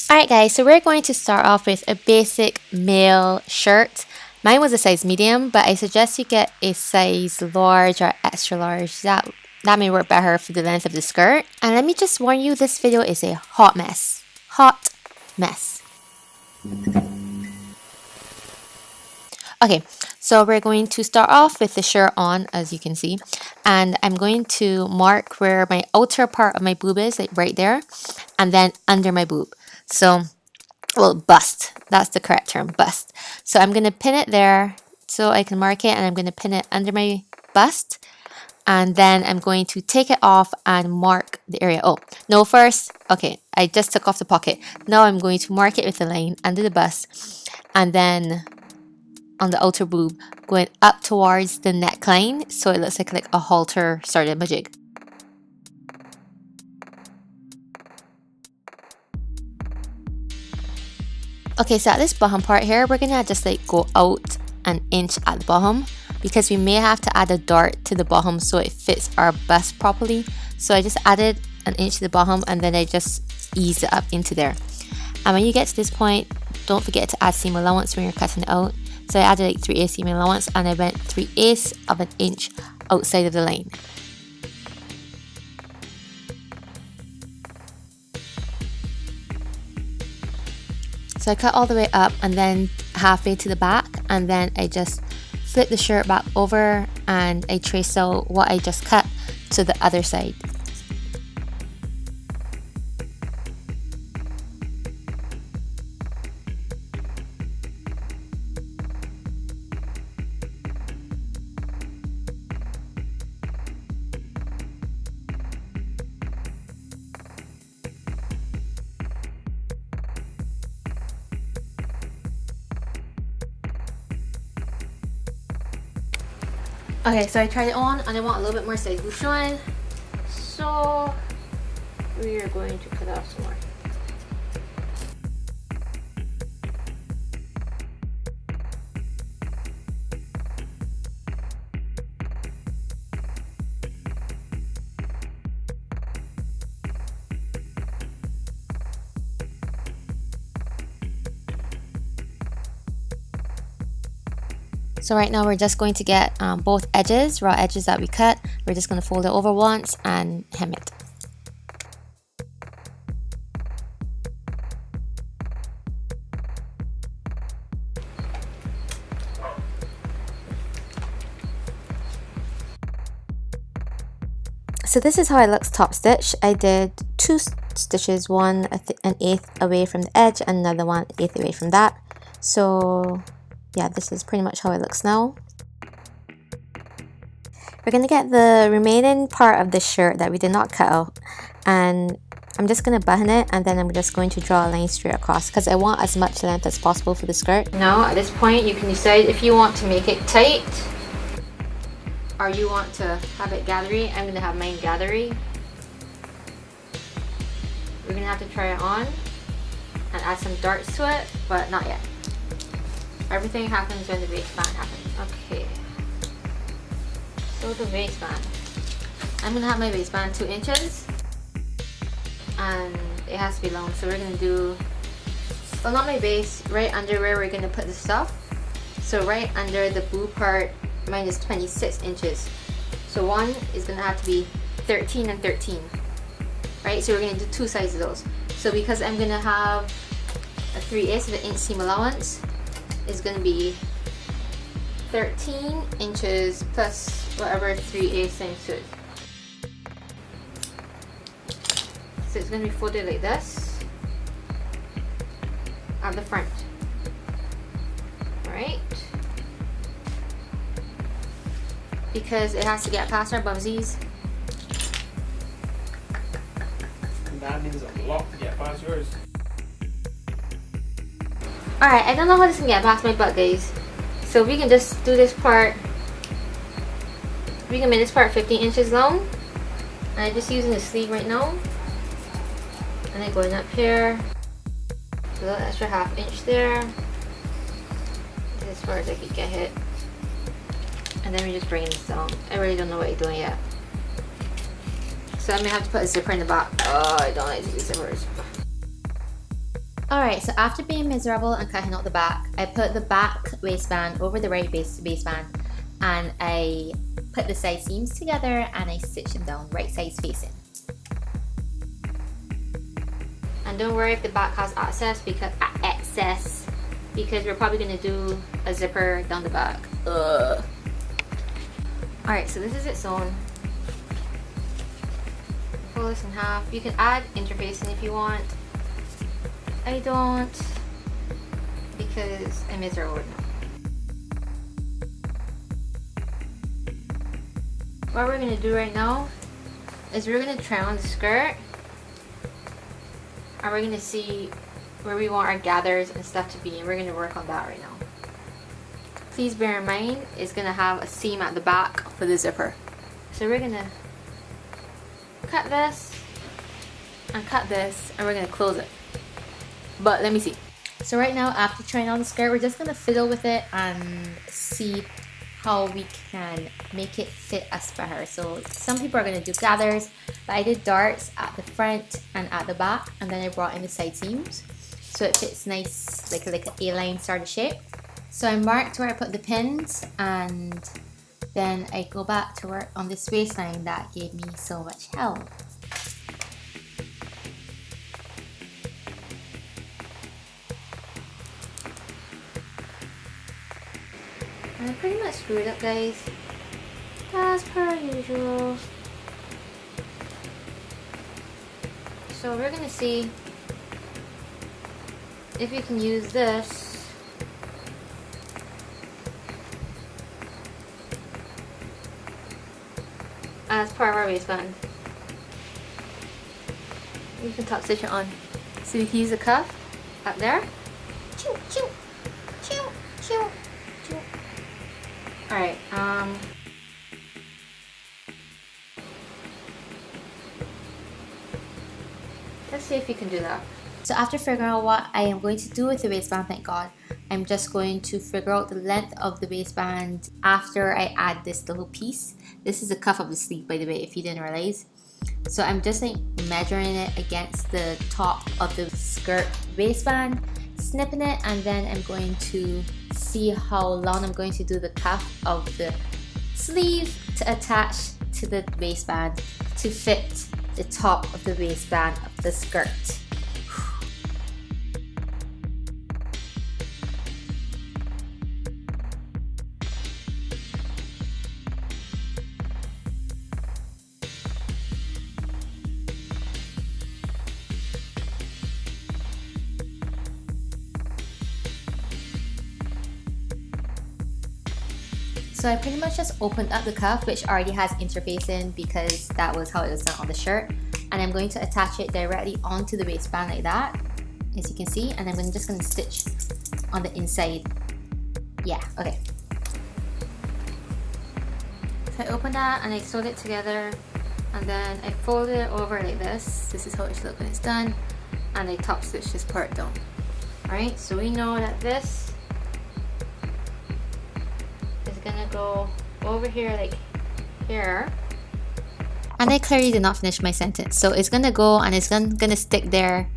Alright guys, so we're going to start off with a basic male shirt. Mine was a size medium, but I suggest you get a size large or extra large. That may work better for the length of the skirt. And let me just warn you, this video is a hot mess. Hot mess. Okay, so we're going to start off with the shirt on, as you can see. And I'm going to mark where my outer part of my boob is, like right there. And then under my boob. So, well, bust. That's the correct term, bust. So I'm going to pin it there so I can mark it, and I'm going to pin it under my bust. And then I'm going to take it off and mark the area. Oh, no, first, okay, I just took off the pocket. Now I'm going to mark it with the line under the bust, and then on the outer boob, going up towards the neckline, so it looks like a halter started a jig. Okay, so at this bottom part here, we're gonna just like go out an inch at the bottom because we may have to add a dart to the bottom so it fits our bust properly. So I just added an inch to the bottom and then I just eased it up into there. And when you get to this point, don't forget to add seam allowance when you're cutting it out. So I added like 3/8 seam allowance and I went 3/8 of an inch outside of the line. So I cut all the way up and then halfway to the back, and then I just flip the shirt back over and I trace out what I just cut to the other side. Okay, so I tried it on and I want a little bit more side boob showing. So we are going to cut off some more. So right now we're just going to get both edges, raw edges that we cut. We're just going to fold it over once and hem it. So this is how it looks top stitch. I did 2 stitches, one an eighth away from the edge and another one 1/8 away from that. So yeah, this is pretty much how it looks now. We're going to get the remaining part of the shirt that we did not cut out, and I'm just going to button it, and then I'm just going to draw a line straight across because I want as much length as possible for the skirt. Now at this point you can decide if you want to make it tight or you want to have it gathery. I'm going to have mine gathery. We're going to have to try it on and add some darts to it, but not yet. Everything happens when the waistband happens. Okay. So the waistband. I'm gonna have my waistband 2 inches. And it has to be long. So we're gonna do, well, not my base, right under where we're gonna put the stuff. So right under the boob part, mine is 26 inches. So one is gonna have to be 13 and 13. Right? So we're gonna do 2 sizes of those. So because I'm gonna have a 3/8 of an inch seam allowance, is going to be 13 inches plus whatever 3/8 times 2 is. So it's going to be folded like this at the front. Alright? Because it has to get past our bumsies. And that means a lot to get past yours. Alright, I don't know how this can get past my butt, guys. So we can just do this part. We can make this part 15 inches long. And I'm just using the sleeve right now. And then going up here. A little extra 1/2 inch there. This is as far as I could get it. And then we're just bringing this down. I really don't know what you're doing yet. So I may have to put a zipper in the back. Oh, I don't like to use zippers. Alright, so after being miserable and cutting out the back, I put the back waistband over the right waistband and I put the side seams together and I stitch them down right sides facing. And don't worry if the back has excess because we're probably going to do a zipper down the back. Ugh. Alright, so this is it sewn. Fold this in half. You can add interfacing if you want. I don't because I'm miserable now. What we're going to do right now is we're going to try on the skirt and we're going to see where we want our gathers and stuff to be, and we're going to work on that right now. Please bear in mind it's going to have a seam at the back for the zipper. So we're going to cut this and cut this and we're going to close it. But let me see. So right now, after trying on the skirt, we're just going to fiddle with it and see how we can make it fit us for her. So some people are going to do gathers, but I did darts at the front and at the back, and then I brought in the side seams so it fits nice, like an A-line sort of shape. So I marked where I put the pins, and then I go back to work on this waistline that gave me so much help. I pretty much screwed up, guys, as per usual. So we're gonna see if we can use this as part of our waistband. You can top stitch it on. So we can use a cuff up there. Choo, choo, choo, choo, choo. Alright, let's see if we can do that. So after figuring out what I am going to do with the waistband, thank God, I'm just going to figure out the length of the waistband after I add this little piece. This is the cuff of the sleeve, by the way, if you didn't realize. So I'm just like measuring it against the top of the skirt waistband, snipping it, and then I'm going to see how long I'm going to do the cuff of the sleeve to attach to the waistband to fit the top of the waistband of the skirt. So I pretty much just opened up the cuff, which already has interfacing because that was how it was done on the shirt, and I'm going to attach it directly onto the waistband like that, as you can see, and I'm just going to stitch on the inside. Yeah, okay. So I opened that and I sewed it together, and then I folded it over like this. This is how it should look when it's done, and I top stitched this part down. Alright, so we know that this gonna go over here like here, and I clearly did not finish my sentence, so it's gonna go and it's gonna stick there.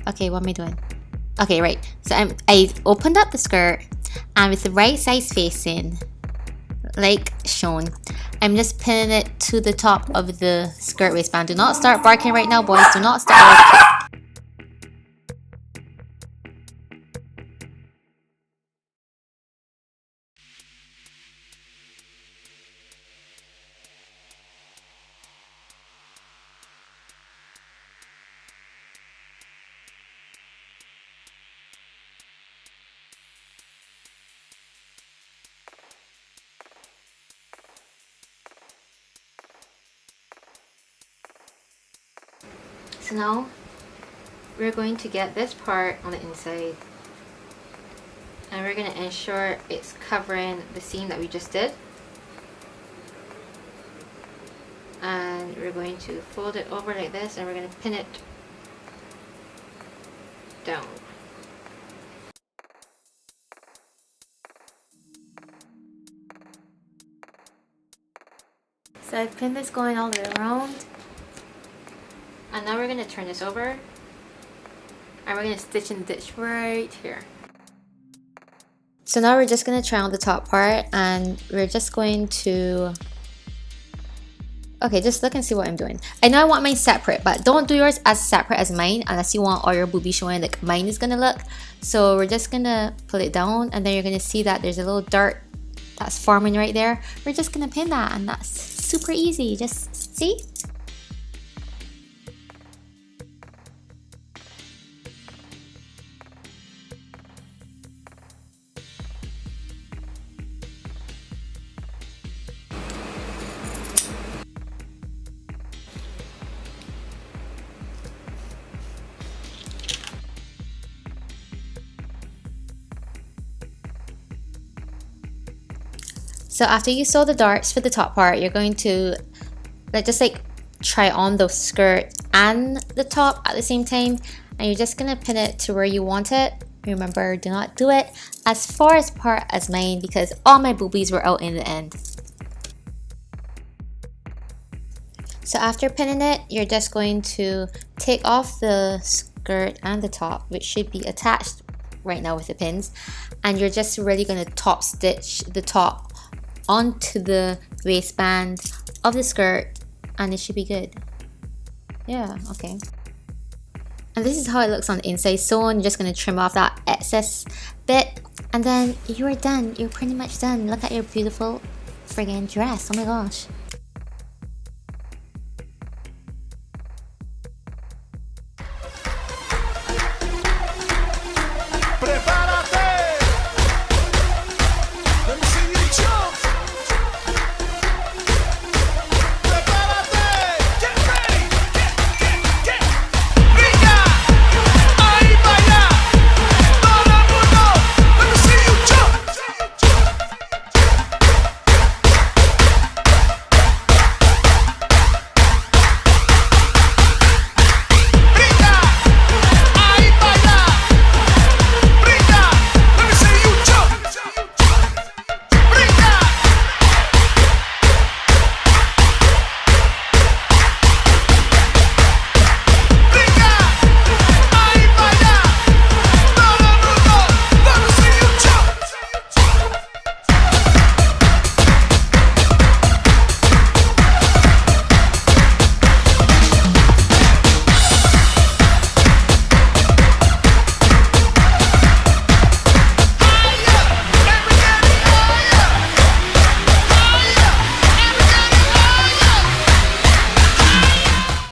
Okay, what am I doing? Okay, right, so I opened up the skirt, and with the right size facing like shown, I'm just pinning it to the top of the skirt waistband. Do not start barking right now, boys. Do not start barking. So now we're going to get this part on the inside, and we're going to ensure it's covering the seam that we just did, and we're going to fold it over like this, and we're going to pin it down. So I've pinned this going all the way around. And now we're going to turn this over, And we're gonna stitch and ditch right here. So now we're just gonna try on the top part, and we're just going to, okay, just look and see what I'm doing. I know I want mine separate, but don't do yours as separate as mine unless you want all your boobies showing like mine is gonna look. So we're just gonna pull it down, and then you're gonna see that there's a little dart that's forming right there. We're just gonna pin that, and that's super easy. Just see? So after you sew the darts for the top part, you're going to just like try on the skirt and the top at the same time, and you're just gonna pin it to where you want it. Remember, do not do it as far apart as mine because all my boobies were out in the end. So after pinning it, you're just going to take off the skirt and the top, which should be attached right now with the pins, and you're just really going to top stitch the top onto the waistband of the skirt, and it should be good. Yeah, okay. And this is how it looks on the inside. So you're just going to trim off that excess bit, and then you're done. You're pretty much done. Look at your beautiful friggin' dress. Oh my gosh.